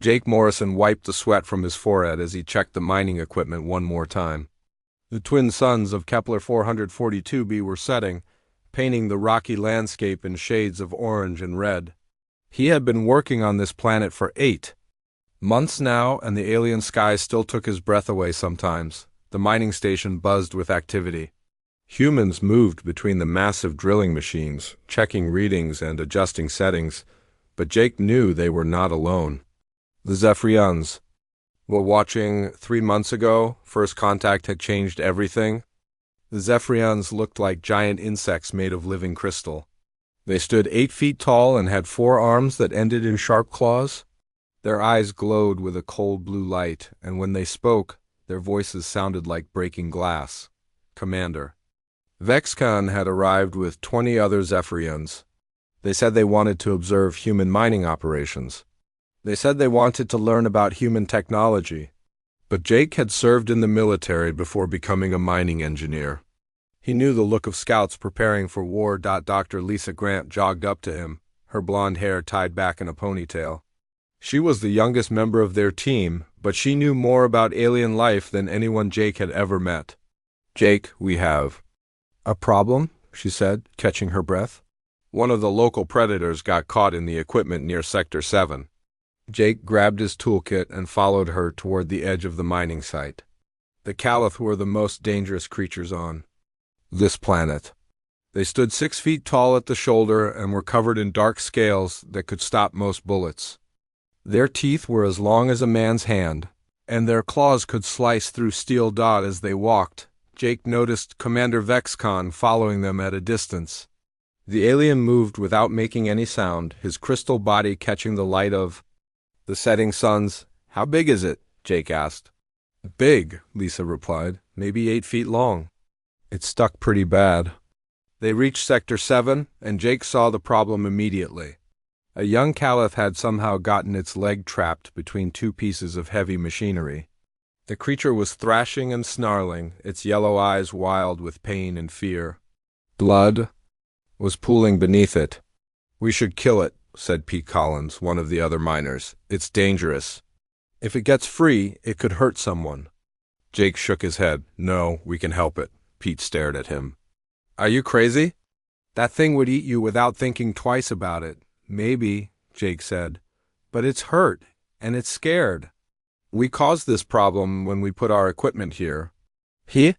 Jake Morrison wiped the sweat from his forehead as he checked the mining equipment one more time. The twin suns of Kepler 442b were setting, painting the rocky landscape in shades of orange and red. He had been working on this planet for 8 months now, and the alien sky still took his breath away sometimes. The mining station buzzed with activity. Humans moved between the massive drilling machines, checking readings and adjusting settings, but Jake knew they were not alone. The Zephyrians were watching 3 months ago. First contact had changed everything. The Zephyrians looked like giant insects made of living crystal. They stood 8 feet tall and had 4 arms that ended in sharp claws. Their eyes glowed with a cold blue light, and when they spoke, their voices sounded like breaking glass. Commander. Vexcon had arrived with 20 other Zephyrians. They said they wanted to observe human mining operations. They said they wanted to learn about human technology. But Jake had served in the military before becoming a mining engineer. He knew the look of scouts preparing for war. Dr. Lisa Grant jogged up to him, her blonde hair tied back in a ponytail. She was the youngest member of their team, but she knew more about alien life than anyone Jake had ever met. "Jake, we have a problem," she said, catching her breath. "One of the local predators got caught in the equipment near Sector 7. Jake grabbed his toolkit and followed her toward the edge of the mining site. The Caliph were the most dangerous creatures on this planet. They stood 6 feet tall at the shoulder and were covered in dark scales that could stop most bullets. Their teeth were as long as a man's hand, and their claws could slice through steel dot as they walked. Jake noticed Commander Vexcon following them at a distance. The alien moved without making any sound, his crystal body catching the light of the setting suns. "How big is it?" Jake asked. "Big," Lisa replied. "Maybe 8 feet long. It's stuck pretty bad." They reached Sector 7, and Jake saw the problem immediately. A young Caliph had somehow gotten its leg trapped between 2 pieces of heavy machinery. The creature was thrashing and snarling, its yellow eyes wild with pain and fear. Blood was pooling beneath it. "We should kill it," said Pete Collins, one of the other miners. "It's dangerous. If it gets free, it could hurt someone." Jake shook his head. "No, we can help it." Pete stared at him. "Are you crazy? That thing would eat you without thinking twice about it." "Maybe," Jake said, "but it's hurt, and it's scared. We caused this problem when we put our equipment here." He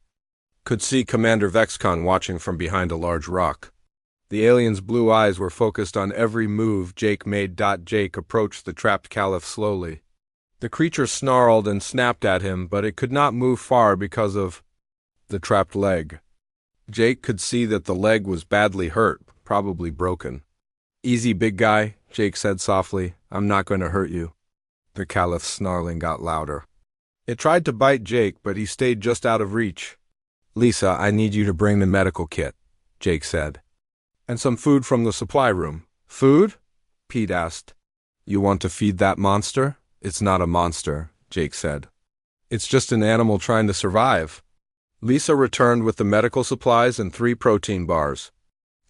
could see Commander Vexcon watching from behind a large rock. The alien's blue eyes were focused on every move Jake made. Jake approached the trapped Caliph slowly. The creature snarled and snapped at him, but it could not move far because of the trapped leg. Jake could see that the leg was badly hurt, probably broken. "Easy, big guy," Jake said softly. "I'm not going to hurt you." The Caliph's snarling got louder. It tried to bite Jake, but he stayed just out of reach. "Lisa, I need you to bring the medical kit," Jake said. "And some food from the supply room." "Food?" Pete asked. "You want to feed that monster?" "It's not a monster," Jake said. "It's just an animal trying to survive." Lisa returned with the medical supplies and 3 protein bars.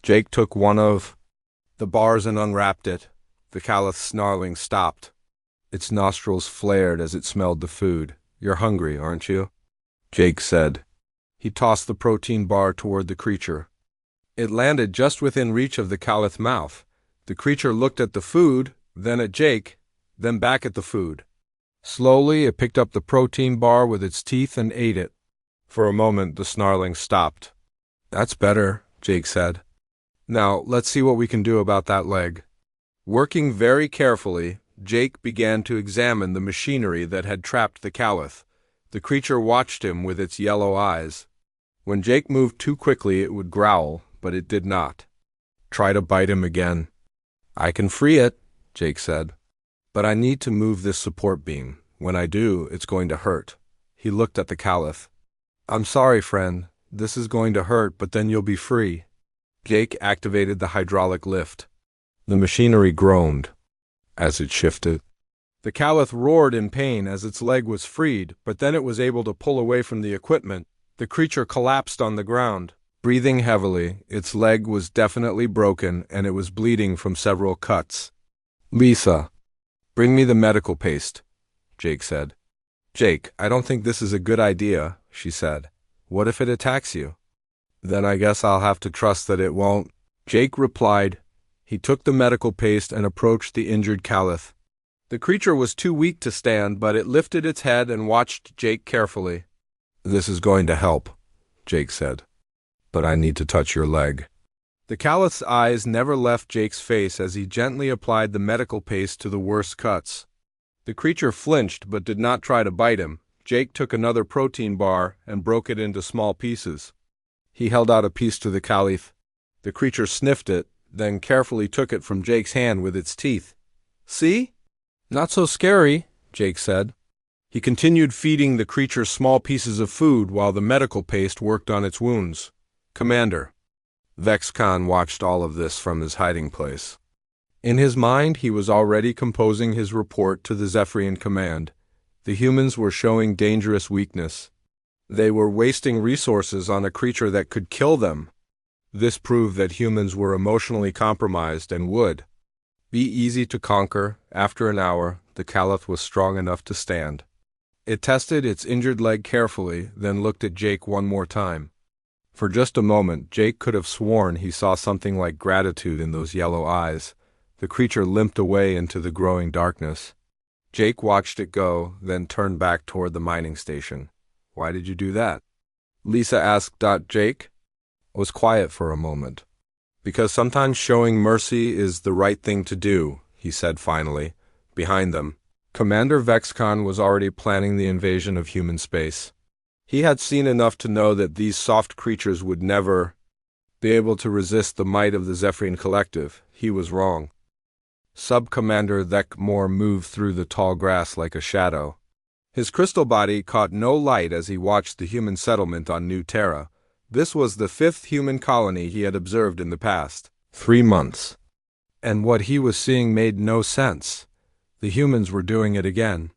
Jake took one of the bars and unwrapped it. The Caliph's snarling stopped. Its nostrils flared as it smelled the food. "You're hungry, aren't you?" Jake said. He tossed the protein bar toward the creature. It landed just within reach of the Caliph's mouth. The creature looked at the food, then at Jake, then back at the food. Slowly, it picked up the protein bar with its teeth and ate it. For a moment, the snarling stopped. "That's better," Jake said. "Now, let's see what we can do about that leg." Working very carefully, Jake began to examine the machinery that had trapped the Caliph. The creature watched him with its yellow eyes. When Jake moved too quickly, it would growl, but it did not. "Try to bite him again." "I can free it," Jake said. "But I need to move this support beam. When I do, it's going to hurt." He looked at the Caliph. "I'm sorry, friend. This is going to hurt, but then you'll be free." Jake activated the hydraulic lift. The machinery groaned as it shifted. The Caliph roared in pain as its leg was freed, but then it was able to pull away from the equipment. The creature collapsed on the ground. Breathing heavily, its leg was definitely broken, and it was bleeding from several cuts. "Lisa," Bring me the medical paste, Jake said. Jake, I don't think this is a good idea, she said. What if it attacks you? Then I guess I'll have to trust that it won't. Jake replied. He took the medical paste and approached the injured Caliph. The creature was too weak to stand, but it lifted its head and watched Jake carefully. This is going to help, Jake said. But I need to touch your leg. The Caliph's eyes never left Jake's face as he gently applied the medical paste to the worst cuts. The creature flinched but did not try to bite him. Jake took another protein bar and broke it into small pieces. He held out a piece to the Caliph. The creature sniffed it, then carefully took it from Jake's hand with its teeth. See? Not so scary, Jake said. He continued feeding the creature small pieces of food while the medical paste worked on its wounds. Commander. Vex Khan watched all of this from his hiding place. In his mind, he was already composing his report to the Zephyrian command. The humans were showing dangerous weakness. They were wasting resources on a creature that could kill them. This proved that humans were emotionally compromised and would be easy to conquer. After an hour, the Caliph was strong enough to stand. It tested its injured leg carefully, then looked at Jake one more time. For just a moment, Jake could have sworn he saw something like gratitude in those yellow eyes. The creature limped away into the growing darkness. Jake watched it go, then turned back toward the mining station. Why did you do that? Lisa asked. Jake was quiet for a moment. Because sometimes showing mercy is the right thing to do, he said finally. Behind them, Commander Vex Khan was already planning the invasion of human space. He had seen enough to know that these soft creatures would never be able to resist the might of the Zephyrian Collective. He was wrong. Sub-Commander Thekmor moved through the tall grass like a shadow. His crystal body caught no light as he watched the human settlement on New Terra. This was the 5th human colony he had observed in the past 3 months. And what he was seeing made no sense. The humans were doing it again.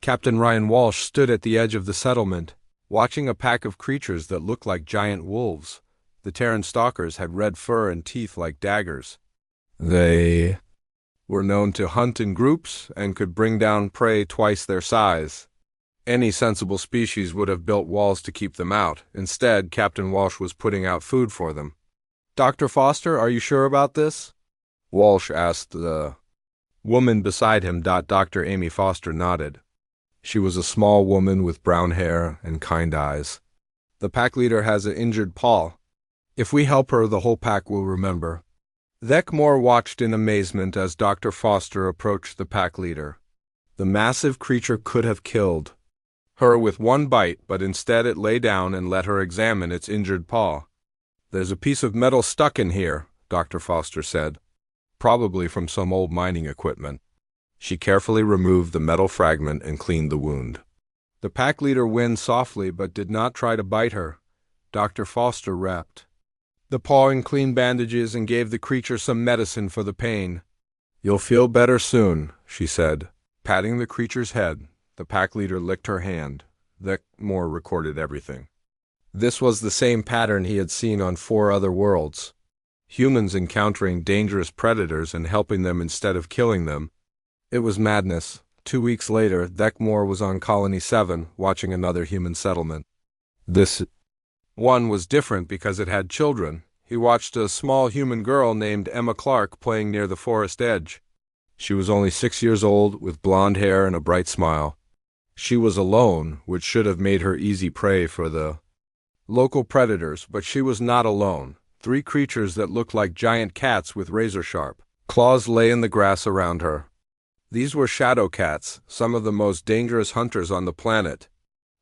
Captain Ryan Walsh stood at the edge of the settlement, watching a pack of creatures that looked like giant wolves. The Terran stalkers had red fur and teeth like daggers. They were known to hunt in groups and could bring down prey twice their size. Any sensible species would have built walls to keep them out. Instead, Captain Walsh was putting out food for them. Dr. Foster, are you sure about this? Walsh asked the woman beside him. Dr. Amy Foster nodded. She was a small woman with brown hair and kind eyes. The pack leader has an injured paw. If we help her, the whole pack will remember. Thekmor watched in amazement as Dr. Foster approached the pack leader. The massive creature could have killed her with one bite, but instead it lay down and let her examine its injured paw. There's a piece of metal stuck in here, Dr. Foster said. Probably from some old mining equipment. She carefully removed the metal fragment and cleaned the wound. The pack leader whined softly but did not try to bite her. Dr. Foster wrapped the paw in clean bandages and gave the creature some medicine for the pain. You'll feel better soon, she said, patting the creature's head. The pack leader licked her hand. Thekmor recorded everything. This was the same pattern he had seen on 4 other worlds. Humans encountering dangerous predators and helping them instead of killing them. It was madness. 2 weeks later, Thekmor was on Colony 7, watching another human settlement. This one was different because it had children. He watched a small human girl named Emma Clark playing near the forest edge. She was only 6 years old, with blonde hair and a bright smile. She was alone, which should have made her easy prey for the local predators, but she was not alone. 3 creatures that looked like giant cats with razor-sharp claws lay in the grass around her. These were shadow cats, some of the most dangerous hunters on the planet.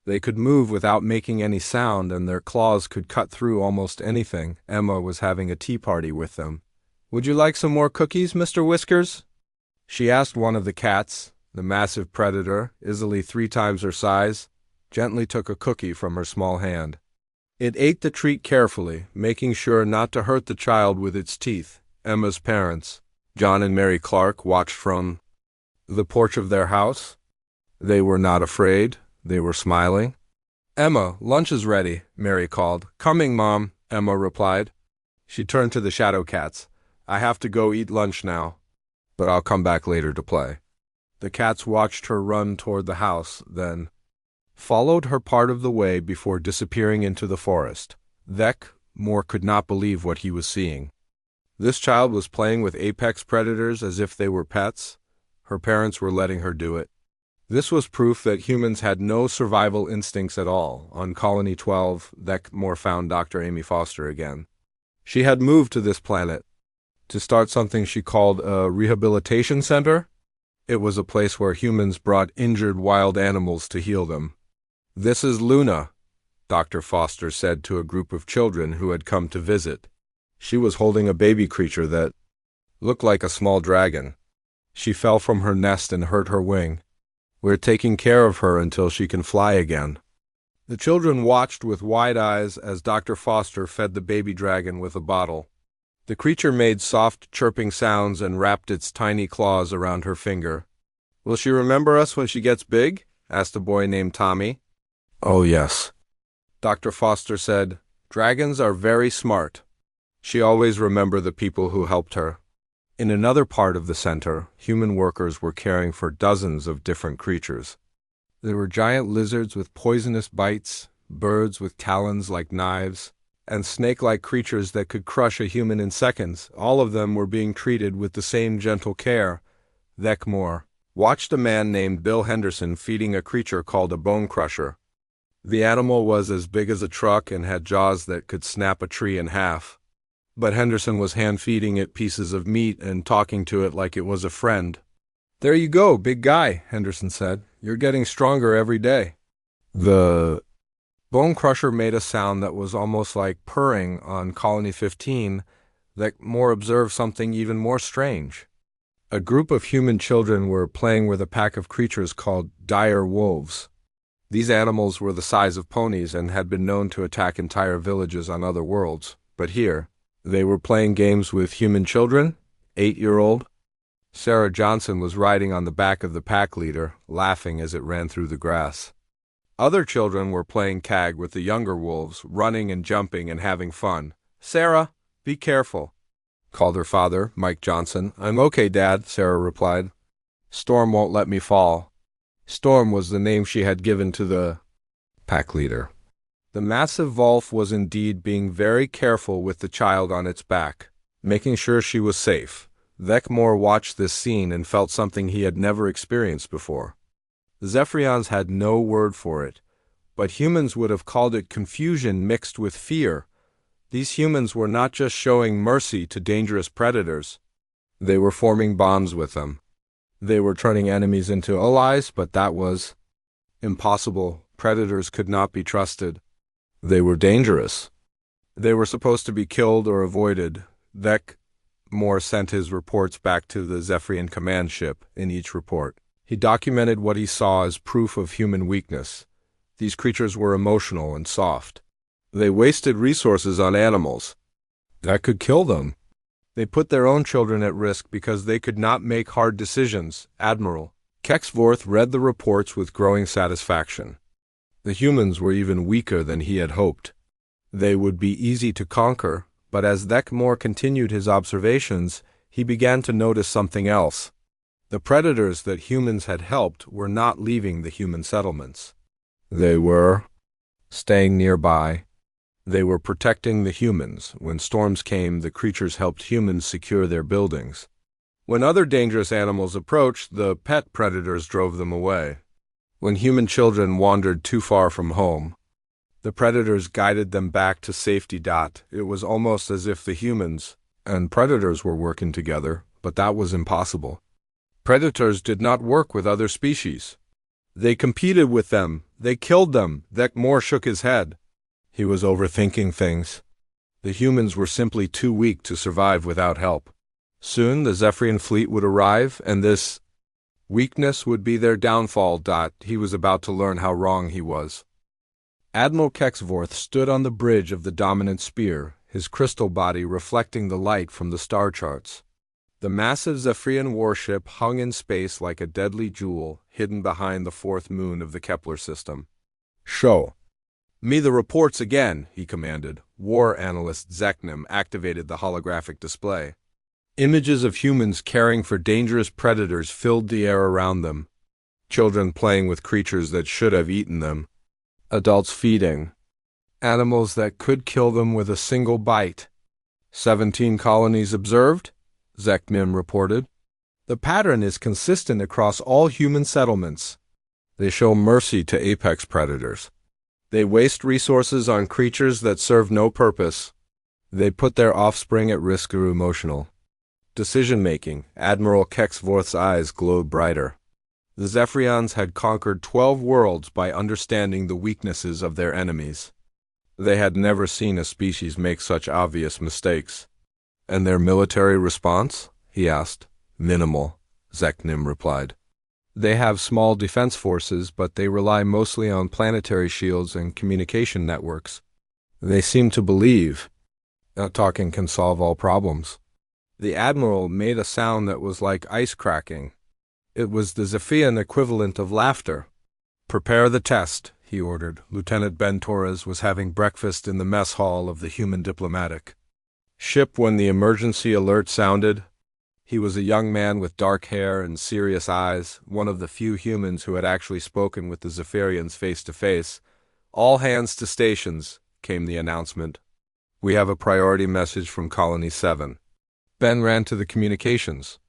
They could move without making any sound, and their claws could cut through almost anything. Emma was having a tea party with them. "Would you like some more cookies, Mr. Whiskers?" she asked one of the cats. The massive predator, easily 3 times her size, gently took a cookie from her small hand. It ate the treat carefully, making sure not to hurt the child with its teeth. Emma's parents, John and Mary Clark, watched from the porch of their house. They were not afraid. They were smiling. "Emma, lunch is ready," Mary called. "Coming, Mom," Emma replied. She turned to the shadow cats. "I have to go eat lunch now, but I'll come back later to play." The cats watched her run toward the house, then followed her part of the way before disappearing into the forest. Moore could not believe what he was seeing. This child was playing with apex predators as if they were pets. Her parents were letting her do it. This was proof that humans had no survival instincts at all. On Colony 12, Moore found Dr. Amy Foster again. She had moved to this planet to start something she called a rehabilitation center. It was a place where humans brought injured wild animals to heal them. "This is Luna," Dr. Foster said to a group of children who had come to visit. She was holding a baby creature that looked like a small dragon. She fell from her nest and hurt her wing. "We're taking care of her until she can fly again." The children watched with wide eyes as Dr. Foster fed the baby dragon with a bottle. The creature made soft, chirping sounds and wrapped its tiny claws around her finger. "Will she remember us when she gets big?" asked a boy named Tommy. "Oh, yes," Dr. Foster said. "Dragons are very smart. She always remembers the people who helped her." In another part of the center, human workers were caring for dozens of different creatures. There were giant lizards with poisonous bites, birds with talons like knives, and snake-like creatures that could crush a human in seconds. All of them were being treated with the same gentle care. Moore watched a man named Bill Henderson feeding a creature called a bone crusher. The animal was as big as a truck and had jaws that could snap a tree in half. But Henderson was hand-feeding it pieces of meat and talking to it like it was a friend. "There you go, big guy," Henderson said. "You're getting stronger every day." The bone crusher made a sound that was almost like purring. On Colony 15, Moore observed something even more strange. A group of human children were playing with a pack of creatures called dire wolves. These animals were the size of ponies and had been known to attack entire villages on other worlds. But here, they were playing games with human children. 8-year-old Sarah Johnson was riding on the back of the pack leader, laughing as it ran through the grass. Other children were playing tag with the younger wolves, running and jumping and having fun. "Sarah, be careful," called her father, Mike Johnson. "I'm okay, Dad," Sarah replied. "Storm won't let me fall." Storm was the name she had given to the pack leader. The massive wolf was indeed being very careful with the child on its back, making sure she was safe. Moore watched this scene and felt something he had never experienced before. The Zephyrians had no word for it, but humans would have called it confusion mixed with fear. These humans were not just showing mercy to dangerous predators. They were forming bonds with them. They were turning enemies into allies, but that was impossible. Predators could not be trusted. They were dangerous. They were supposed to be killed or avoided. Moore sent his reports back to the Zephyrian command ship. In each report, he documented what he saw as proof of human weakness. These creatures were emotional and soft. They wasted resources on animals that could kill them. They put their own children at risk because they could not make hard decisions. Admiral Kexvorth read the reports with growing satisfaction. The humans were even weaker than he had hoped. They would be easy to conquer, but as Moore continued his observations, he began to notice something else. The predators that humans had helped were not leaving the human settlements. They were staying nearby. They were protecting the humans. When storms came, the creatures helped humans secure their buildings. When other dangerous animals approached, the pet predators drove them away. When human children wandered too far from home, the predators guided them back to safety. It was almost as if the humans and predators were working together, but that was impossible. Predators did not work with other species. They competed with them. They killed them. Moore shook his head. He was overthinking things. The humans were simply too weak to survive without help. Soon the Zephyrian fleet would arrive, and this weakness would be their downfall. He was about to learn how wrong he was. Admiral Kexvorth stood on the bridge of the dominant spear, his crystal body reflecting the light from the star charts. The massive Zephyrian warship hung in space like a deadly jewel, hidden behind the fourth moon of the Kepler system. "Show me the reports again," he commanded. War analyst Zeknim activated the holographic display. Images of humans caring for dangerous predators filled the air around them. Children playing with creatures that should have eaten them. Adults feeding. Animals that could kill them with a single bite. 17 colonies observed, Zeknim reported. The pattern is consistent across all human settlements. They show mercy to apex predators. They waste resources on creatures that serve no purpose. They put their offspring at risk through emotional decision-making. Admiral Kexvorth's eyes glowed brighter. The Zephyrians had conquered 12 worlds by understanding the weaknesses of their enemies. They had never seen a species make such obvious mistakes. And their military response? He asked. Minimal, Zeknim replied. They have small defense forces, but they rely mostly on planetary shields and communication networks. They seem to believe talking can solve all problems. The Admiral made a sound that was like ice cracking. It was the Zephian equivalent of laughter. Prepare the test, he ordered. Lieutenant Ben Torres was having breakfast in the mess hall of the human diplomatic ship when the emergency alert sounded. He was a young man with dark hair and serious eyes, one of the few humans who had actually spoken with the Zephyrians face to face. All hands to stations, came the announcement. We have a priority message from Colony 7. Ben ran to the communications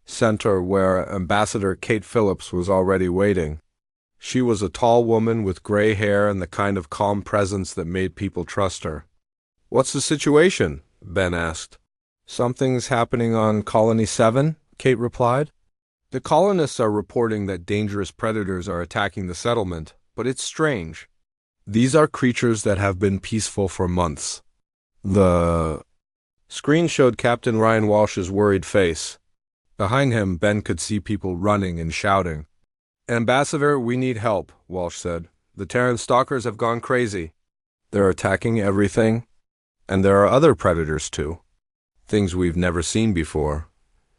center where Ambassador Kate Phillips was already waiting. She was a tall woman with gray hair and the kind of calm presence that made people trust her. What's the situation? Ben asked. Something's happening on Colony 7, Kate replied. The colonists are reporting that dangerous predators are attacking the settlement, but it's strange. These are creatures that have been peaceful for months. The screen showed Captain Ryan Walsh's worried face. Behind him, Ben could see people running and shouting. Ambassador, we need help, Walsh said. The Terran stalkers have gone crazy. They're attacking everything, and there are other predators too. Things we've never seen before.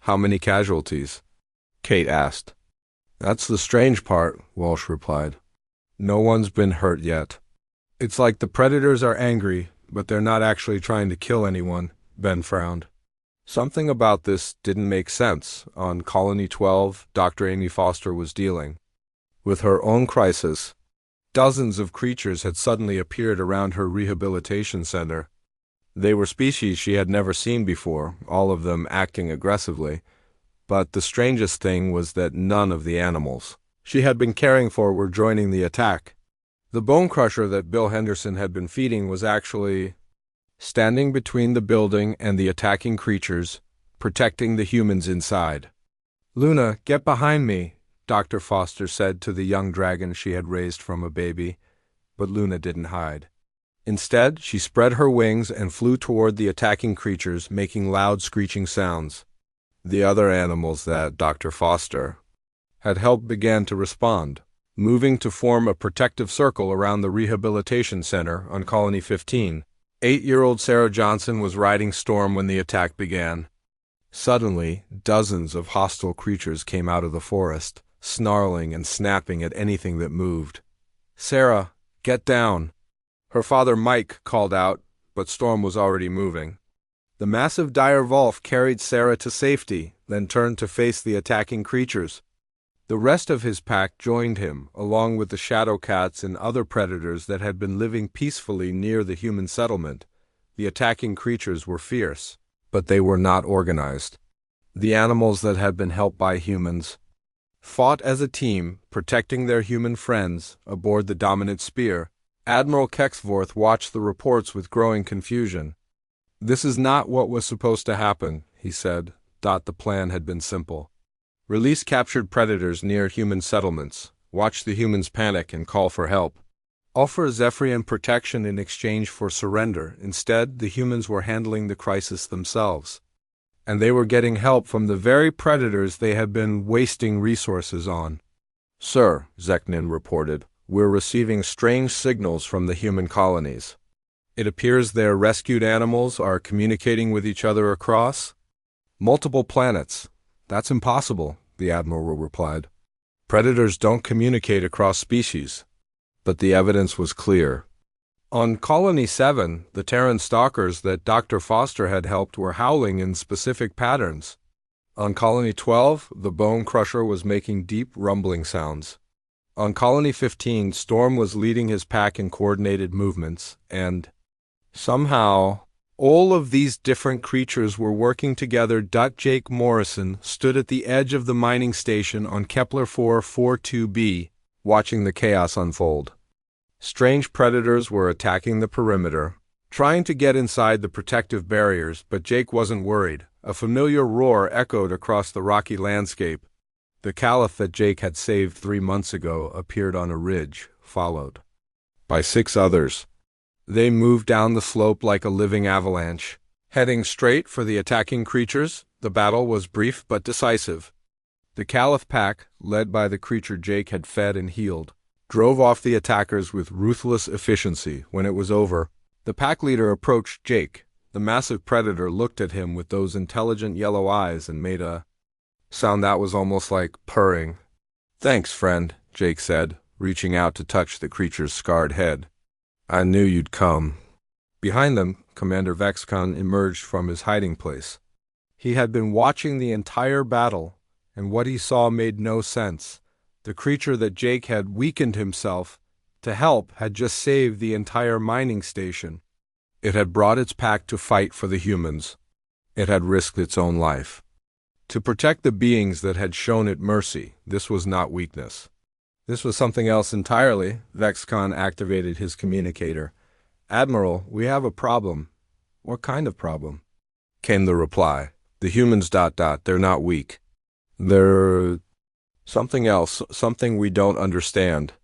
How many casualties? Kate asked. That's the strange part, Walsh replied. No one's been hurt yet. It's like the predators are angry, but they're not actually trying to kill anyone, Ben frowned. Something about this didn't make sense. On Colony 12, Dr. Amy Foster was dealing with her own crisis. Dozens of creatures had suddenly appeared around her rehabilitation center. They were species she had never seen before, all of them acting aggressively. But the strangest thing was that none of the animals she had been caring for were joining the attack. The bone crusher that Bill Henderson had been feeding was actually standing between the building and the attacking creatures, protecting the humans inside. Luna, get behind me, Dr. Foster said to the young dragon she had raised from a baby, but Luna didn't hide. Instead, she spread her wings and flew toward the attacking creatures, making loud screeching sounds. The other animals that Dr. Foster had helped began to respond, moving to form a protective circle around the rehabilitation center on Colony 15. 8-year-old Sarah Johnson was riding Storm when the attack began. Suddenly, dozens of hostile creatures came out of the forest, snarling and snapping at anything that moved. Sarah, get down! Her father Mike called out, but Storm was already moving. The massive dire Wolf carried Sarah to safety, then turned to face the attacking creatures. The rest of his pack joined him, along with the shadow cats and other predators that had been living peacefully near the human settlement. The attacking creatures were fierce, but they were not organized. The animals that had been helped by humans fought as a team, protecting their human friends aboard the dominant spear. Admiral Kexvorth watched the reports with growing confusion. This is not what was supposed to happen, he said. The plan had been simple. Release captured predators near human settlements, watch the humans panic and call for help. Offer Zephyrian protection in exchange for surrender. Instead, the humans were handling the crisis themselves. And they were getting help from the very predators they had been wasting resources on. Sir, Zeknin reported, we're receiving strange signals from the human colonies. It appears their rescued animals are communicating with each other across multiple planets. That's impossible, the Admiral replied. Predators don't communicate across species. But the evidence was clear. On Colony 7, the Terran stalkers that Dr. Foster had helped were howling in specific patterns. On Colony 12, the Bone Crusher was making deep rumbling sounds. On Colony 15, Storm was leading his pack in coordinated movements, and somehow all of these different creatures were working together. Jake Morrison stood at the edge of the mining station on Kepler 442b, watching the chaos unfold. Strange predators were attacking the perimeter, trying to get inside the protective barriers, but Jake wasn't worried. A familiar roar echoed across the rocky landscape. The Caliph that Jake had saved 3 months ago appeared on a ridge, followed by 6 others. They moved down the slope like a living avalanche, heading straight for the attacking creatures. The battle was brief but decisive. The Caliph pack, led by the creature Jake had fed and healed, drove off the attackers with ruthless efficiency. When it was over, the pack leader approached Jake. The massive predator looked at him with those intelligent yellow eyes and made a sound that was almost like purring. "Thanks, friend," Jake said, reaching out to touch the creature's scarred head. "I knew you'd come." Behind them, Commander Vexcon emerged from his hiding place. He had been watching the entire battle, and what he saw made no sense. The creature that Jake had weakened himself to help had just saved the entire mining station. It had brought its pack to fight for the humans. It had risked its own life to protect the beings that had shown it mercy. This was not weakness. This was something else entirely. Vexcon activated his communicator. "Admiral, we have a problem." "What kind of problem?" came the reply. "The humans ... they're not weak. They're something else, something we don't understand."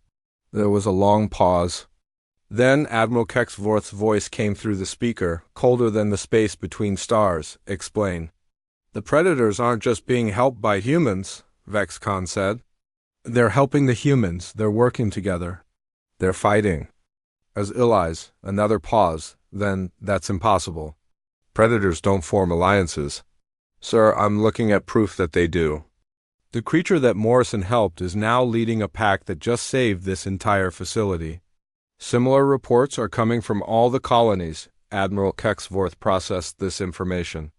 There was a long pause. Then Admiral Kexvorth's voice came through the speaker, colder than the space between stars. "Explain." "The predators aren't just being helped by humans," Vexcon said. "They're helping the humans. They're working together. They're fighting as allies." Another pause. "Then that's impossible. Predators don't form alliances." "Sir, I'm looking at proof that they do." "The creature that Morrison helped is now leading a pack that just saved this entire facility. Similar reports are coming from all the colonies." Admiral Kexvorth processed this information.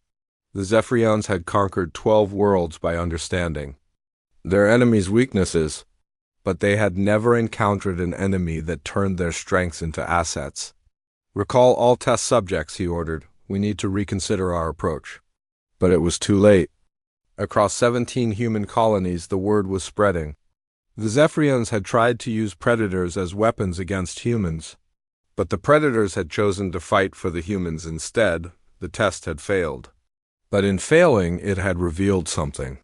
The Zephyrians had conquered 12 worlds by understanding their enemies' weaknesses, but they had never encountered an enemy that turned their strengths into assets. "Recall all test subjects," he ordered. "We need to reconsider our approach." But it was too late. Across 17 human colonies, the word was spreading. The Zephyrians had tried to use predators as weapons against humans, but the predators had chosen to fight for the humans instead. The test had failed. But in failing, it had revealed something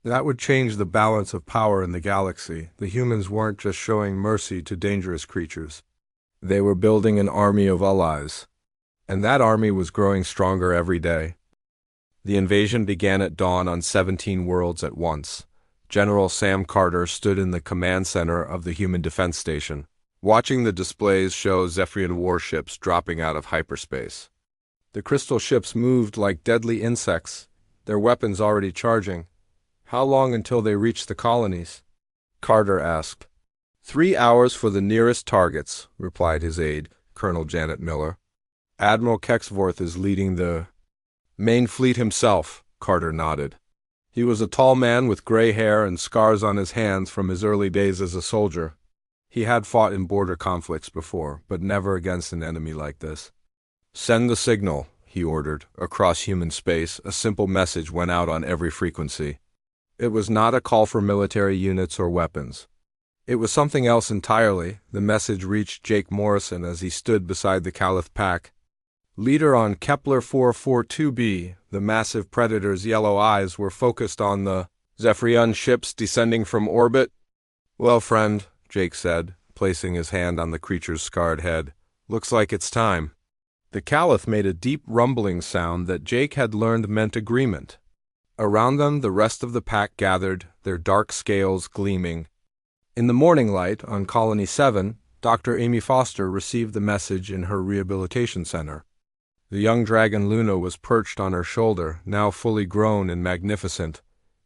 that would change the balance of power in the galaxy. The humans weren't just showing mercy to dangerous creatures. They were building an army of allies, and that army was growing stronger every day. The invasion began at dawn on 17 worlds at once. General Sam Carter stood in the command center of the Human Defense Station, watching the displays show Zephyrian warships dropping out of hyperspace. The crystal ships moved like deadly insects, their weapons already charging. "How long until they reach the colonies?" Carter asked. 3 hours for the nearest targets," replied his aide, Colonel Janet Miller. "Admiral Kexvorth is leading the main fleet himself," Carter nodded. He was a tall man with gray hair and scars on his hands from his early days as a soldier. He had fought in border conflicts before, but never against an enemy like this. "Send the signal," he ordered. Across human space, a simple message went out on every frequency. It was not a call for military units or weapons. It was something else entirely. The message reached Jake Morrison as he stood beside the Caliph pack. Leader on Kepler 442b, the massive predator's yellow eyes were focused on the Zephyrian ships descending from orbit. "Well, friend," Jake said, placing his hand on the creature's scarred head, "looks like it's time." The Caliph made a deep rumbling sound that Jake had learned meant agreement. Around them, the rest of the pack gathered, their dark scales gleaming. In the morning light, on Colony 7, Dr. Amy Foster received the message in her rehabilitation center. The young dragon Luna was perched on her shoulder, now fully grown and magnificent.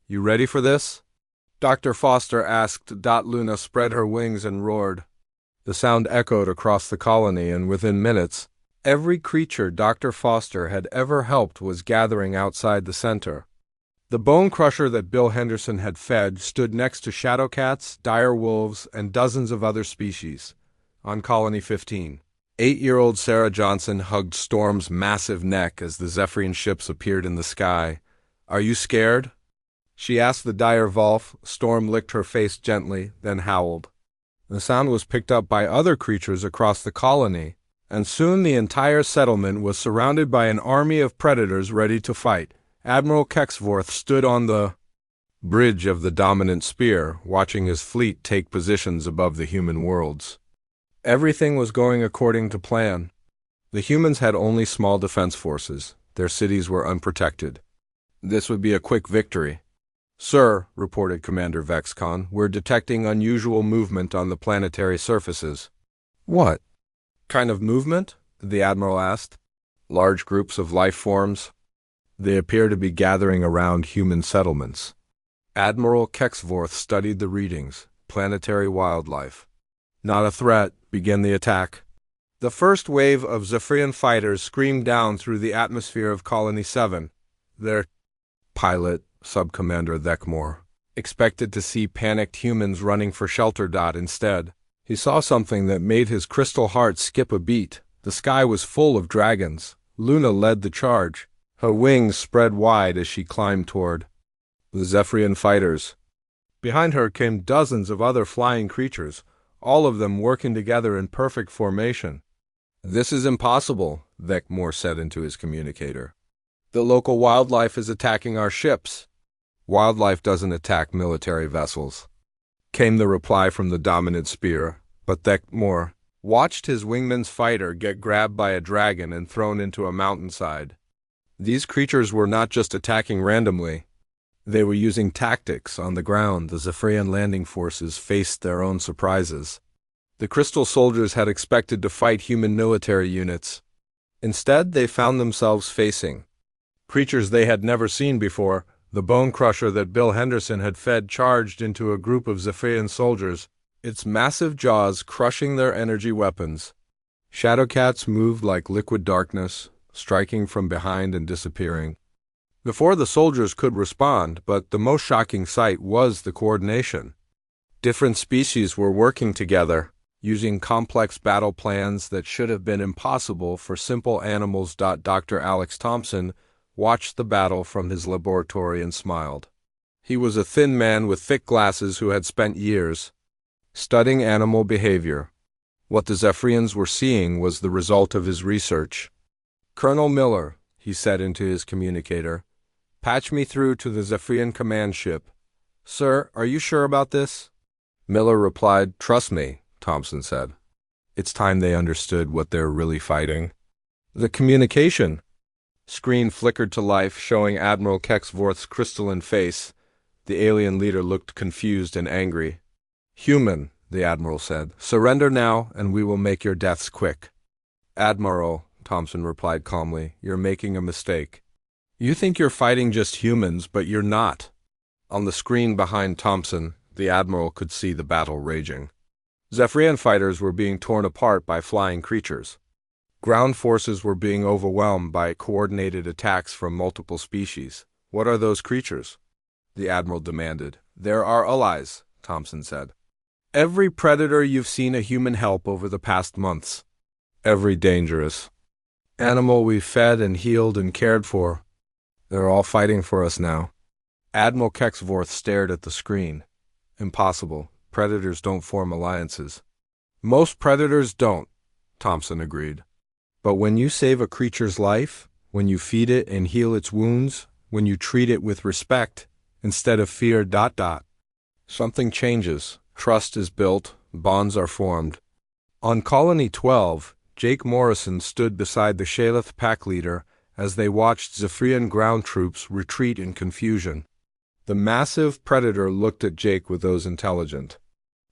"You ready for this?" Dr. Foster asked. Luna spread her wings and roared. The sound echoed across the colony, and within minutes, every creature Dr. Foster had ever helped was gathering outside the center. The bone crusher that Bill Henderson had fed stood next to shadowcats, dire wolves, and dozens of other species. On Colony 15, 8-year-old Sarah Johnson hugged Storm's massive neck as the Zephyrian ships appeared in the sky. "Are you scared?" she asked the dire Volf. Storm licked her face gently, then howled. The sound was picked up by other creatures across the colony, and soon the entire settlement was surrounded by an army of predators ready to fight. Admiral Kexvorth stood on the bridge of the dominant spear, watching his fleet take positions above the human worlds. Everything was going according to plan. The humans had only small defense forces. Their cities were unprotected. This would be a quick victory. "Sir," reported Commander Vexcon, "we're detecting unusual movement on the planetary surfaces." "What kind of movement?" the Admiral asked. "Large groups of life forms. They appear to be gathering around human settlements." Admiral Kexvorth studied the readings. Planetary wildlife. "Not a threat. Begin the attack." The first wave of Zephyrian fighters screamed down through the atmosphere of Colony 7. Their pilot, Subcommander Thekmore, expected to see panicked humans running for shelter. Instead, he saw something that made his crystal heart skip a beat. The sky was full of dragons. Luna led the charge. Her wings spread wide as she climbed toward the Zephyrian fighters. Behind her came dozens of other flying creatures, all of them working together in perfect formation. "This is impossible," Thekmore said into his communicator. "The local wildlife is attacking our ships." "Wildlife doesn't attack military vessels," came the reply from the dominant spear, but Thekmore watched his wingman's fighter get grabbed by a dragon and thrown into a mountainside. These creatures were not just attacking randomly. They were using tactics. On the ground, the Zephyrian landing forces faced their own surprises. The Crystal soldiers had expected to fight human military units. Instead, they found themselves facing creatures they had never seen before. The bone crusher that Bill Henderson had fed charged into a group of Zephyrian soldiers, its massive jaws crushing their energy weapons. Shadowcats moved like liquid darkness, striking from behind and disappearing before the soldiers could respond, but the most shocking sight was the coordination. Different species were working together, using complex battle plans that should have been impossible for simple animals. Dr. Alex Thompson watched the battle from his laboratory and smiled. He was a thin man with thick glasses who had spent years studying animal behavior. What the Zephyrians were seeing was the result of his research. "Colonel Miller," he said into his communicator, "patch me through to the Zephyrian command ship." "Sir, are you sure about this?" Miller replied. "Trust me," Thompson said. "It's time they understood what they're really fighting." The communication screen flickered to life, showing Admiral Kexvorth's crystalline face. The alien leader looked confused and angry. "Human," the Admiral said, "surrender now, and we will make your deaths quick." "Admiral," Thompson replied calmly, "you're making a mistake. You think you're fighting just humans, but you're not." On the screen behind Thompson, the Admiral could see the battle raging. Zephyrian fighters were being torn apart by flying creatures. Ground forces were being overwhelmed by coordinated attacks from multiple species. "What are those creatures?" the Admiral demanded. "They're our allies," Thompson said. "Every predator you've seen a human help over the past months. Every dangerous animal we've fed and healed and cared for. They're all fighting for us now." Admiral Kexvorth stared at the screen. "Impossible. Predators don't form alliances." "Most predators don't," Thompson agreed. "But when you save a creature's life, when you feed it and heal its wounds, when you treat it with respect instead of fear, something changes. Trust is built, bonds are formed." On Colony 12, Jake Morrison stood beside the Shaleth pack leader as they watched Zephyrian ground troops retreat in confusion. The massive predator looked at Jake with those intelligent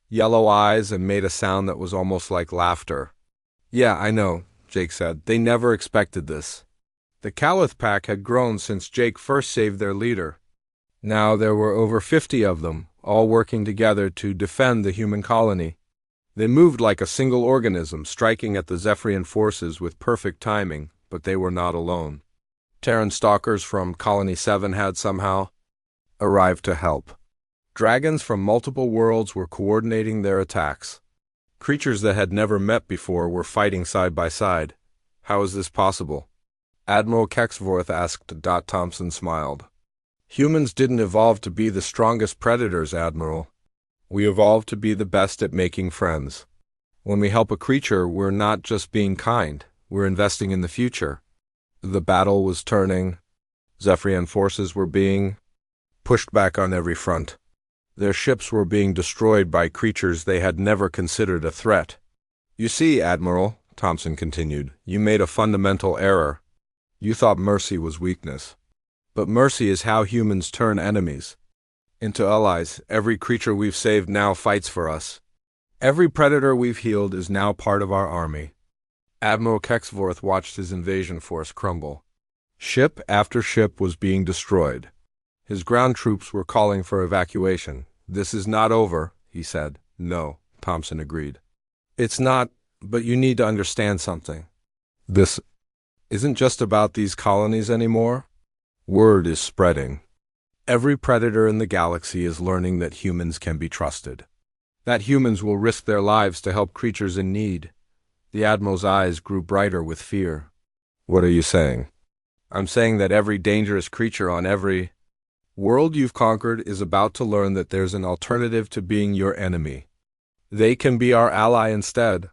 yellow eyes and made a sound that was almost like laughter. "Yeah, I know," Jake said. "They never expected this." The Calith pack had grown since Jake first saved their leader. Now there were over 50 of them, all working together to defend the human colony. They moved like a single organism, striking at the Zephyrian forces with perfect timing, but they were not alone. Terran stalkers from Colony 7 had somehow arrived to help. Dragons from multiple worlds were coordinating their attacks. Creatures that had never met before were fighting side by side. How is this possible? Admiral Kexvorth asked. Thompson smiled. Humans didn't evolve to be the strongest predators, Admiral. We evolved to be the best at making friends. When we help a creature, we're not just being kind, we're investing in the future. The battle was turning. Zephyrian forces were being pushed back on every front. Their ships were being destroyed by creatures they had never considered a threat. You see, Admiral, Thompson continued, you made a fundamental error. You thought mercy was weakness. But mercy is how humans turn enemies into allies. Every creature we've saved now fights for us. Every predator we've healed is now part of our army. Admiral Kexvorth watched his invasion force crumble. Ship after ship was being destroyed. His ground troops were calling for evacuation. This is not over, he said. No, Thompson agreed. It's not, but you need to understand something. This isn't just about these colonies anymore. Word is spreading. Every predator in the galaxy is learning that humans can be trusted. That humans will risk their lives to help creatures in need. The Admiral's eyes grew brighter with fear. What are you saying? I'm saying that every dangerous creature on every world you've conquered is about to learn that there's an alternative to being your enemy. They can be our ally instead.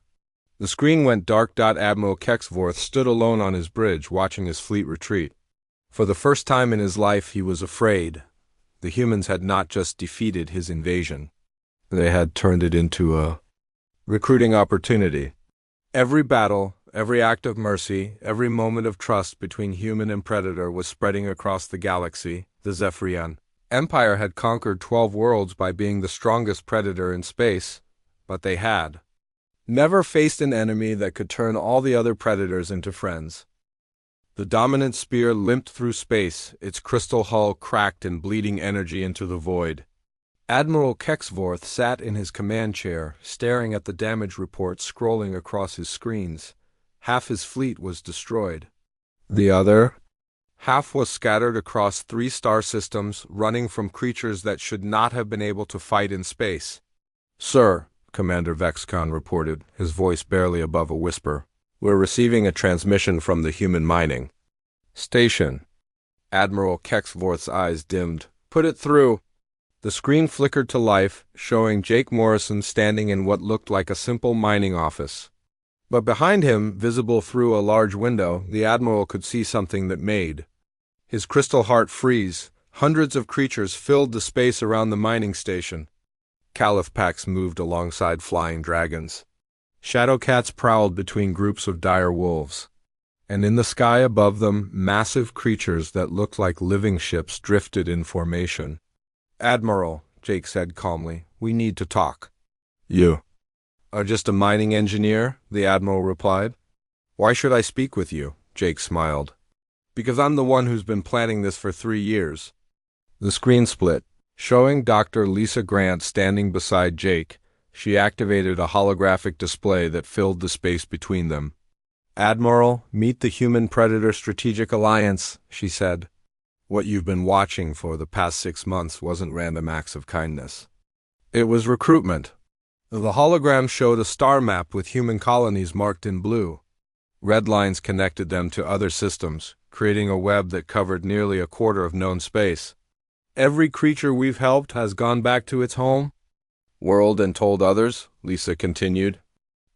The screen went dark. Admiral Kexvorth stood alone on his bridge, watching his fleet retreat. For the first time in his life, he was afraid. The humans had not just defeated his invasion. They had turned it into a recruiting opportunity. Every battle, every act of mercy, every moment of trust between human and predator was spreading across the galaxy. The Zephyrian Empire had conquered 12 worlds by being the strongest predator in space, but they had never faced an enemy that could turn all the other predators into friends. The dominant spear limped through space, its crystal hull cracked and bleeding energy into the void. Admiral Kexvorth sat in his command chair, staring at the damage reports scrolling across his screens. Half his fleet was destroyed. The other half was scattered across 3 star systems, running from creatures that should not have been able to fight in space. Sir, Commander Vexcon reported, his voice barely above a whisper, we're receiving a transmission from the human mining station. Admiral Kexvorth's eyes dimmed. Put it through. The screen flickered to life, showing Jake Morrison standing in what looked like a simple mining office. But behind him, visible through a large window, the Admiral could see something that made his crystal heart freeze. Hundreds of creatures filled the space around the mining station. Caliph packs moved alongside flying dragons. Shadow cats prowled between groups of dire wolves. And in the sky above them, massive creatures that looked like living ships drifted in formation. Admiral, Jake said calmly, we need to talk. You are just a mining engineer, the Admiral replied. Why should I speak with you? Jake smiled. Because I'm the one who's been planning this for 3 years. The screen split, showing Dr. Lisa Grant standing beside Jake. She activated a holographic display that filled the space between them. Admiral, meet the Human-Predator Strategic Alliance, she said. What you've been watching for the past 6 months wasn't random acts of kindness. It was recruitment. The hologram showed a star map with human colonies marked in blue. Red lines connected them to other systems, creating a web that covered nearly a quarter of known space. Every creature we've helped has gone back to its home world and told others, Lisa continued.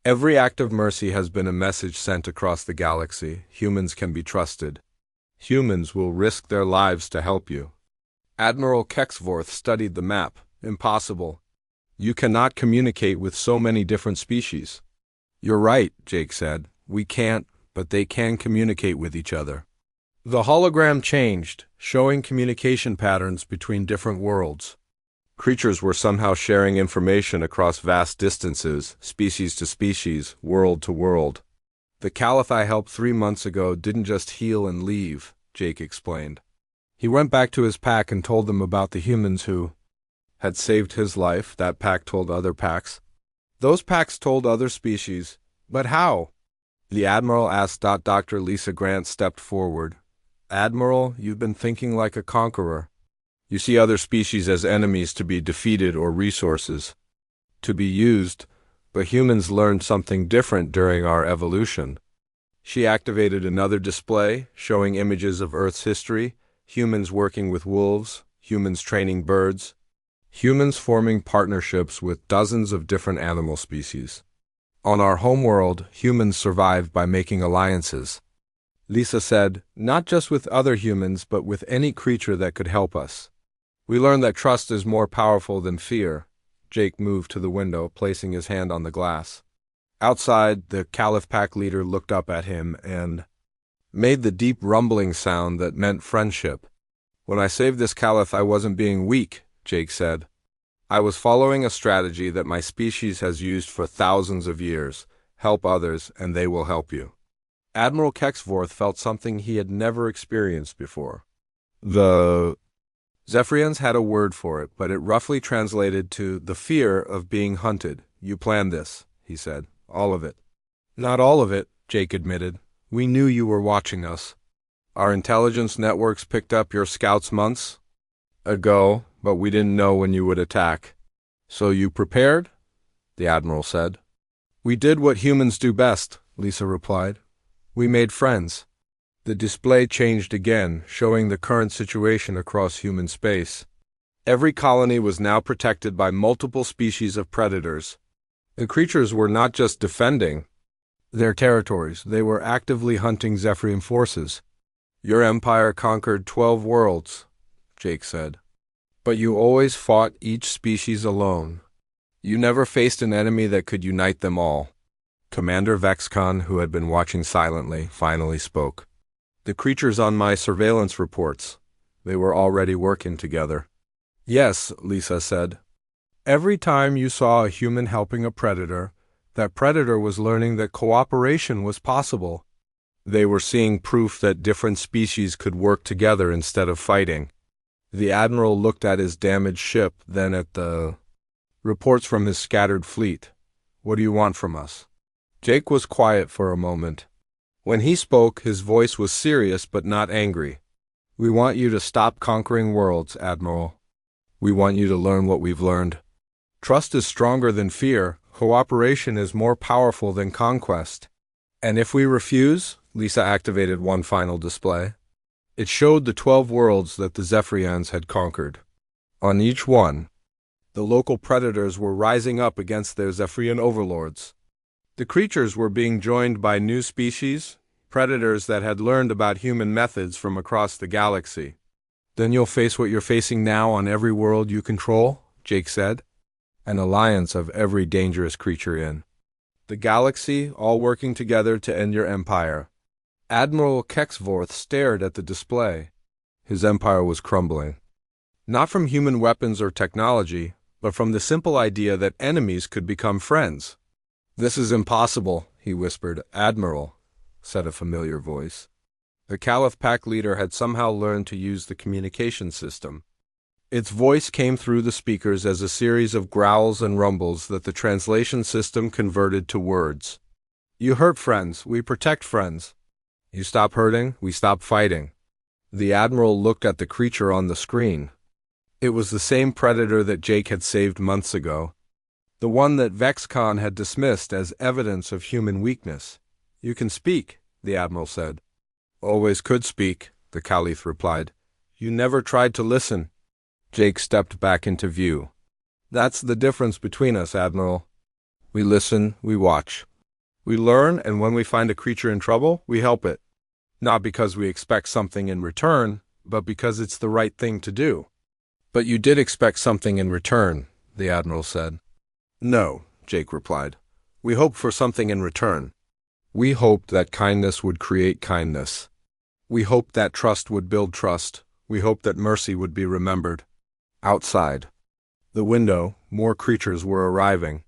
Every act of mercy has been a message sent across the galaxy. Humans can be trusted. Humans will risk their lives to help you. Admiral Kexvorth studied the map. Impossible. You cannot communicate with so many different species. You're right, Jake said. We can't, but they can communicate with each other. The hologram changed, showing communication patterns between different worlds. Creatures were somehow sharing information across vast distances, species to species, world to world. The Caliph I helped 3 months ago didn't just heal and leave, Jake explained. He went back to his pack and told them about the humans who had saved his life. That pack told other packs. Those packs told other species. But how? The Admiral asked. Dr. Lisa Grant stepped forward. Admiral, you've been thinking like a conqueror. You see other species as enemies to be defeated or resources to be used, but humans learned something different during our evolution. She activated another display, showing images of Earth's history, humans working with wolves, humans training birds, humans forming partnerships with dozens of different animal species. On our homeworld, humans survived by making alliances. Lisa said, not just with other humans, but with any creature that could help us. We learned that trust is more powerful than fear. Jake moved to the window, placing his hand on the glass. Outside, the Caliph Pack leader looked up at him and made the deep rumbling sound that meant friendship. When I saved this Caliph, I wasn't being weak, Jake said. I was following a strategy that my species has used for thousands of years. Help others, and they will help you. Admiral Kexvorth felt something he had never experienced before. The Zephyrians had a word for it, but it roughly translated to the fear of being hunted. You planned this, he said. All of it. Not all of it, Jake admitted. We knew you were watching us. Our intelligence networks picked up your scouts months ago, but we didn't know when you would attack. So you prepared? The Admiral said. We did what humans do best, Lisa replied. We made friends. The display changed again, showing the current situation across human space. Every colony was now protected by multiple species of predators. The creatures were not just defending their territories, they were actively hunting Zephyrian forces. Your empire conquered 12 worlds, Jake said. But you always fought each species alone. You never faced an enemy that could unite them all. Commander Vexcon, who had been watching silently, finally spoke. The creatures on my surveillance reports, they were already working together. Yes, Lisa said. Every time you saw a human helping a predator, that predator was learning that cooperation was possible. They were seeing proof that different species could work together instead of fighting. The Admiral looked at his damaged ship, then at the reports from his scattered fleet. What do you want from us? Jake was quiet for a moment. When he spoke, his voice was serious but not angry. We want you to stop conquering worlds, Admiral. We want you to learn what we've learned. Trust is stronger than fear. Cooperation is more powerful than conquest. And if we refuse, Lisa activated one final display. It showed the 12 worlds that the Zephyrians had conquered. On each one, the local predators were rising up against their Zephyrian overlords. The creatures were being joined by new species, predators that had learned about human methods from across the galaxy. Then you'll face what you're facing now on every world you control, Jake said. An alliance of every dangerous creature in the galaxy, all working together to end your empire. Admiral Kexvorth stared at the display. His empire was crumbling. Not from human weapons or technology, but from the simple idea that enemies could become friends. This is impossible, he whispered. Admiral, said a familiar voice. The Caliph Pack leader had somehow learned to use the communication system. Its voice came through the speakers as a series of growls and rumbles that the translation system converted to words. You hurt friends, we protect friends. You stop hurting, we stop fighting. The Admiral looked at the creature on the screen. It was the same predator that Jake had saved months ago. The one that Vexcon had dismissed as evidence of human weakness. You can speak, the Admiral said. Always could speak, the Caliph replied. You never tried to listen. Jake stepped back into view. That's the difference between us, Admiral. We listen, we watch. We learn, and when we find a creature in trouble, we help it. Not because we expect something in return, but because it's the right thing to do. But you did expect something in return, the Admiral said. No, Jake replied. We hoped for something in return. We hoped that kindness would create kindness. We hoped that trust would build trust. We hoped that mercy would be remembered. Outside the window, more creatures were arriving.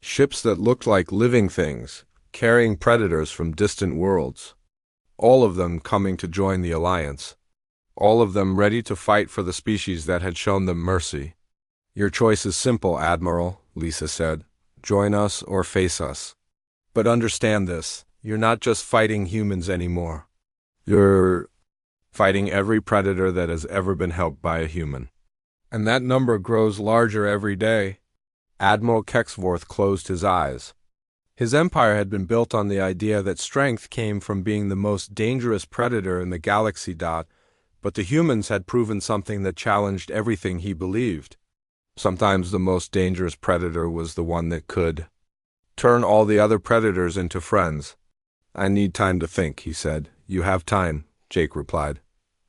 Ships that looked like living things, carrying predators from distant worlds. All of them coming to join the alliance. All of them ready to fight for the species that had shown them mercy. Your choice is simple, Admiral, Lisa said. join us or face us. But understand this, you're not just fighting humans anymore. You're fighting every predator that has ever been helped by a human. And that number grows larger every day. Admiral Kexvorth closed his eyes. His empire had been built on the idea that strength came from being the most dangerous predator in the galaxy. But the humans had proven something that challenged everything he believed. Sometimes the most dangerous predator was the one that could turn all the other predators into friends. I need time to think, he said. You have time, Jake replied,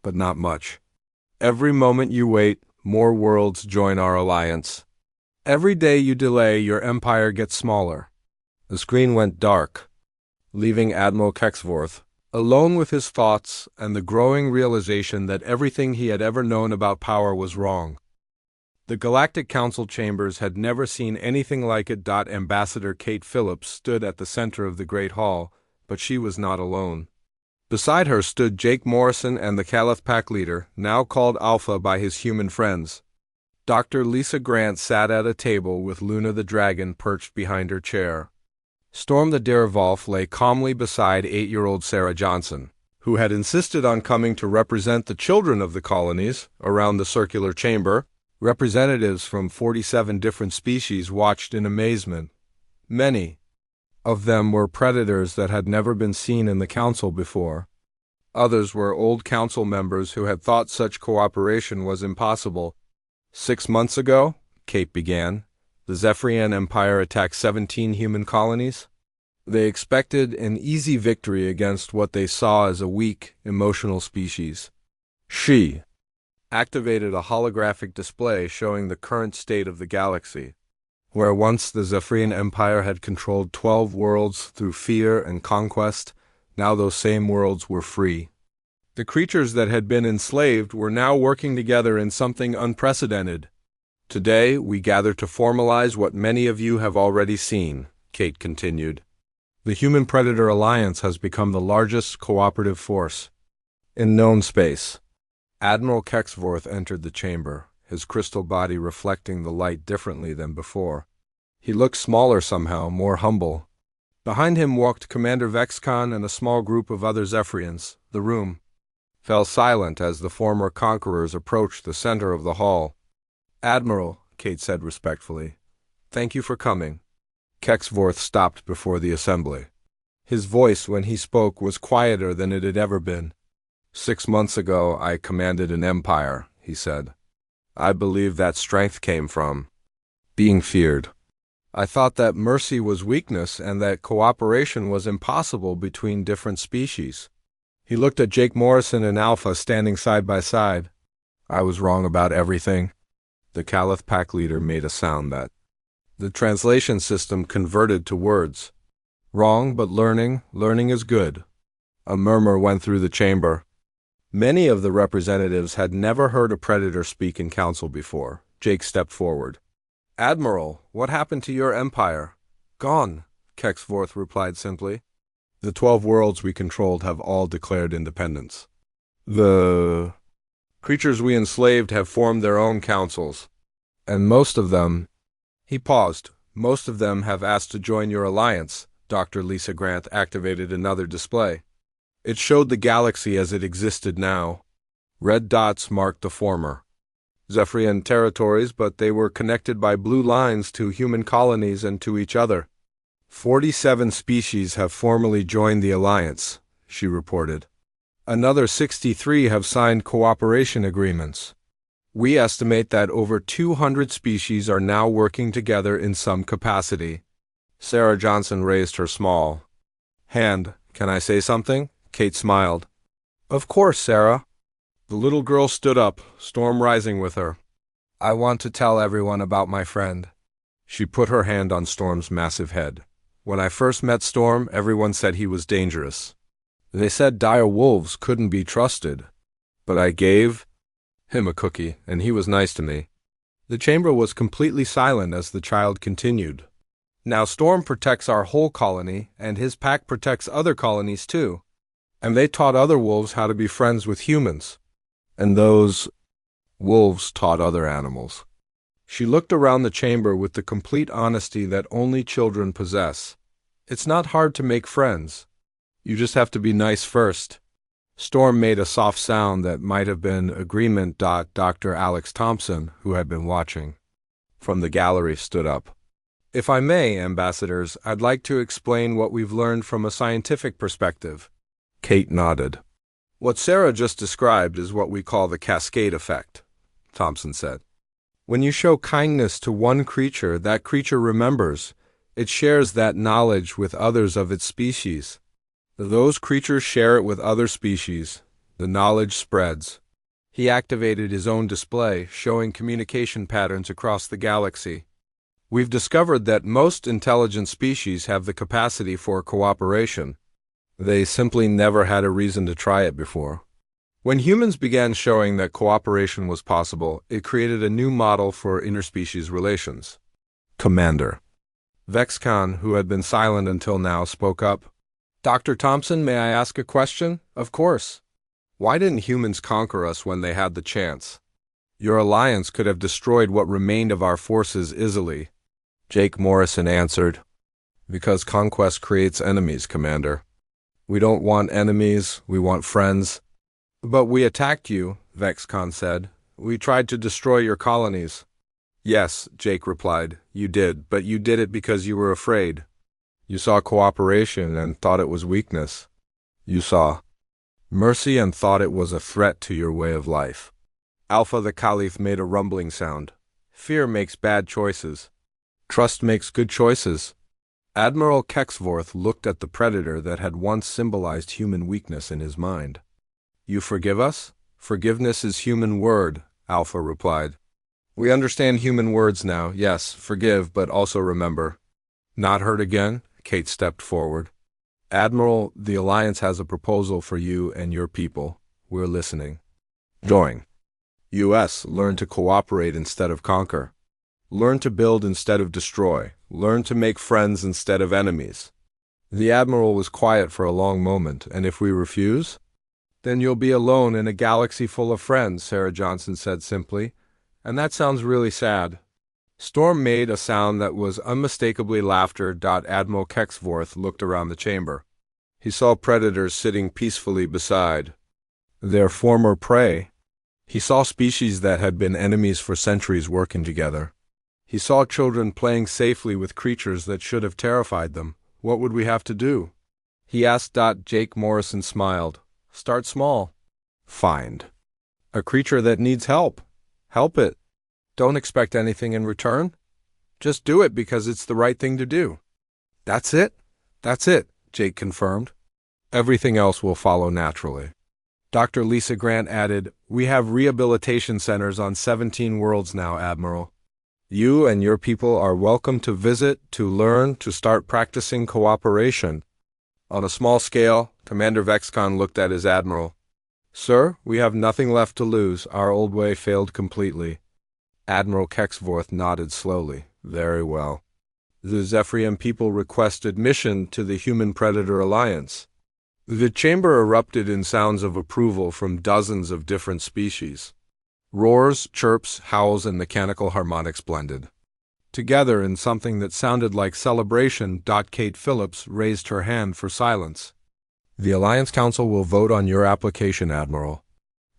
but not much. Every moment you wait, more worlds join our alliance. Every day you delay, your empire gets smaller. The screen went dark, leaving Admiral Kexvorth alone with his thoughts and the growing realization that everything he had ever known about power was wrong. The Galactic Council chambers had never seen anything like it. Ambassador Kate Phillips stood at the center of the Great Hall, but she was not alone. Beside her stood Jake Morrison and the Caliph Pack leader, now called Alpha by his human friends. Dr. Lisa Grant sat at a table with Luna the Dragon perched behind her chair. Storm the Dirivolf lay calmly beside 8-year-old Sarah Johnson, who had insisted on coming to represent the children of the colonies around the circular chamber. Representatives from 47 different species watched in amazement. Many of them were predators that had never been seen in the council before. Others were old council members who had thought such cooperation was impossible. 6 months ago, Kate began, the Zephyrian Empire attacked 17 human colonies. They expected an easy victory against what they saw as a weak, emotional species. She activated a holographic display showing the current state of the galaxy. Where once the Zephyrian Empire had controlled 12 worlds through fear and conquest, now those same worlds were free. The creatures that had been enslaved were now working together in something unprecedented. Today, we gather to formalize what many of you have already seen, Kate continued. The Human Predator Alliance has become the largest cooperative force in known space. Admiral Kexvorth entered the chamber, his crystal body reflecting the light differently than before. He looked smaller somehow, more humble. Behind him walked Commander Vexcon and a small group of other Zephyrians. The room fell silent as the former conquerors approached the center of the hall. Admiral, Kate said respectfully, thank you for coming. Kexvorth stopped before the assembly. His voice, when he spoke, was quieter than it had ever been. 6 months ago, I commanded an empire, he said. I believe that strength came from being feared. I thought that mercy was weakness and that cooperation was impossible between different species. He looked at Jake Morrison and Alpha standing side by side. I was wrong about everything. The Caliph Pack leader made a sound that the translation system converted to words. Wrong, but learning is good. A murmur went through the chamber. Many of the representatives had never heard a predator speak in council before. Jake stepped forward. Admiral, what happened to your empire? Gone, Kexvorth replied simply. The 12 worlds we controlled have all declared independence. The creatures we enslaved have formed their own councils, and most of them, he paused, most of them have asked to join your alliance. Dr. Lisa Grant activated another display. It showed the galaxy as it existed now. Red dots marked the former Zephyrian territories, but they were connected by blue lines to human colonies and to each other. 47 species have formally joined the alliance, she reported. Another 63 have signed cooperation agreements. We estimate that over 200 species are now working together in some capacity. Sarah Johnson raised her small hand. Can I say something? Kate smiled. Of course, Sarah. The little girl stood up, storm rising with her. I want to tell everyone about my friend. She put her hand on Storm's massive head. When I first met Storm, everyone said he was dangerous. They said dire wolves couldn't be trusted. But I gave him a cookie, and he was nice to me. The chamber was completely silent as the child continued. Now Storm protects our whole colony, and his pack protects other colonies too. And they taught other wolves how to be friends with humans. And those wolves taught other animals. She looked around the chamber with the complete honesty that only children possess. It's not hard to make friends. You just have to be nice first. Storm made a soft sound that might have been agreement. Dr. Alex Thompson, who had been watching from the gallery, stood up. If I may, ambassadors, I'd like to explain what we've learned from a scientific perspective. Kate nodded. What Sarah just described is what we call the cascade effect, Thompson said. When you show kindness to one creature, that creature remembers. It shares that knowledge with others of its species. Those creatures share it with other species. The knowledge spreads. He activated his own display, showing communication patterns across the galaxy. We've discovered that most intelligent species have the capacity for cooperation. They simply never had a reason to try it before. When humans began showing that cooperation was possible, it created a new model for interspecies relations. Commander. Vexcon, who had been silent until now, spoke up. Dr. Thompson, may I ask a question? Of course. Why didn't humans conquer us when they had the chance? Your alliance could have destroyed what remained of our forces easily. Jake Morrison answered. Because conquest creates enemies, Commander. We don't want enemies, we want friends. But we attacked you, Vexcon said. We tried to destroy your colonies. Yes, Jake replied, you did, but you did it because you were afraid. You saw cooperation and thought it was weakness. You saw mercy and thought it was a threat to your way of life. Alpha the Caliph made a rumbling sound. Fear makes bad choices. Trust makes good choices. Admiral Kexvorth looked at the predator that had once symbolized human weakness in his mind. You forgive us? Forgiveness is human word, Alpha replied. We understand human words now. Yes, forgive, but also remember. Not hurt again? Kate stepped forward. Admiral, the Alliance has a proposal for you and your people. We're listening. Join. U.S. Learn to cooperate instead of conquer. Learn to build instead of destroy. Learn to make friends instead of enemies. The Admiral was quiet for a long moment. And if we refuse? Then you'll be alone in a galaxy full of friends, Sarah Johnson said simply. And that sounds really sad. Storm made a sound that was unmistakably laughter. Admiral Kexvorth looked around the chamber. He saw predators sitting peacefully beside their former prey. He saw species that had been enemies for centuries working together. He saw children playing safely with creatures that should have terrified them. What would we have to do? He asked. Jake Morrison smiled. Start small. Find a creature that needs help. Help it. Don't expect anything in return. Just do it because it's the right thing to do. That's it? That's it, Jake confirmed. Everything else will follow naturally. Dr. Lisa Grant added, We have rehabilitation centers on 17 worlds now, Admiral. You and your people are welcome to visit, to learn, to start practicing cooperation. On a small scale, Commander Vexcon looked at his Admiral. Sir, we have nothing left to lose. Our old way failed completely. Admiral Kexvorth nodded slowly. Very well. The Zephyrian people request admission to the Human-Predator Alliance. The chamber erupted in sounds of approval from dozens of different species. Roars, chirps, howls, and mechanical harmonics blended together in something that sounded like celebration. Kate Phillips raised her hand for silence. The Alliance Council will vote on your application, Admiral.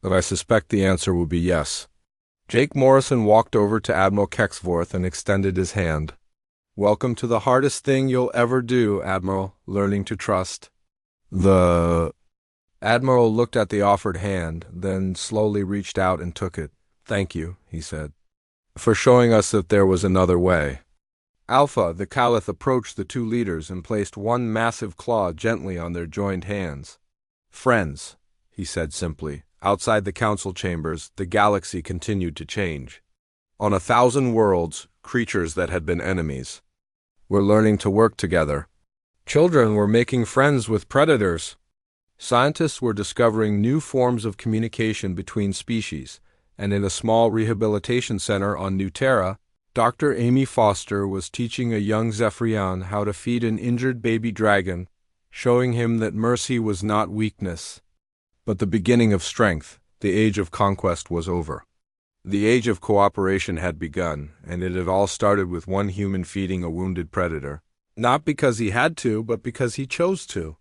But I suspect the answer will be yes. Jake Morrison walked over to Admiral Kexvorth and extended his hand. Welcome to the hardest thing you'll ever do, Admiral, learning to trust. The Admiral looked at the offered hand, then slowly reached out and took it. Thank you, he said, for showing us that there was another way. Alpha, the Caliph, approached the two leaders and placed one massive claw gently on their joined hands. Friends, he said simply. Outside the council chambers, the galaxy continued to change. On 1,000 worlds, creatures that had been enemies were learning to work together. Children were making friends with predators. Scientists were discovering new forms of communication between species, and in a small rehabilitation center on New Terra, Dr. Amy Foster was teaching a young Zephyrian how to feed an injured baby dragon, showing him that mercy was not weakness, but the beginning of strength. The age of conquest was over. The age of cooperation had begun, and it had all started with one human feeding a wounded predator. Not because he had to, but because he chose to.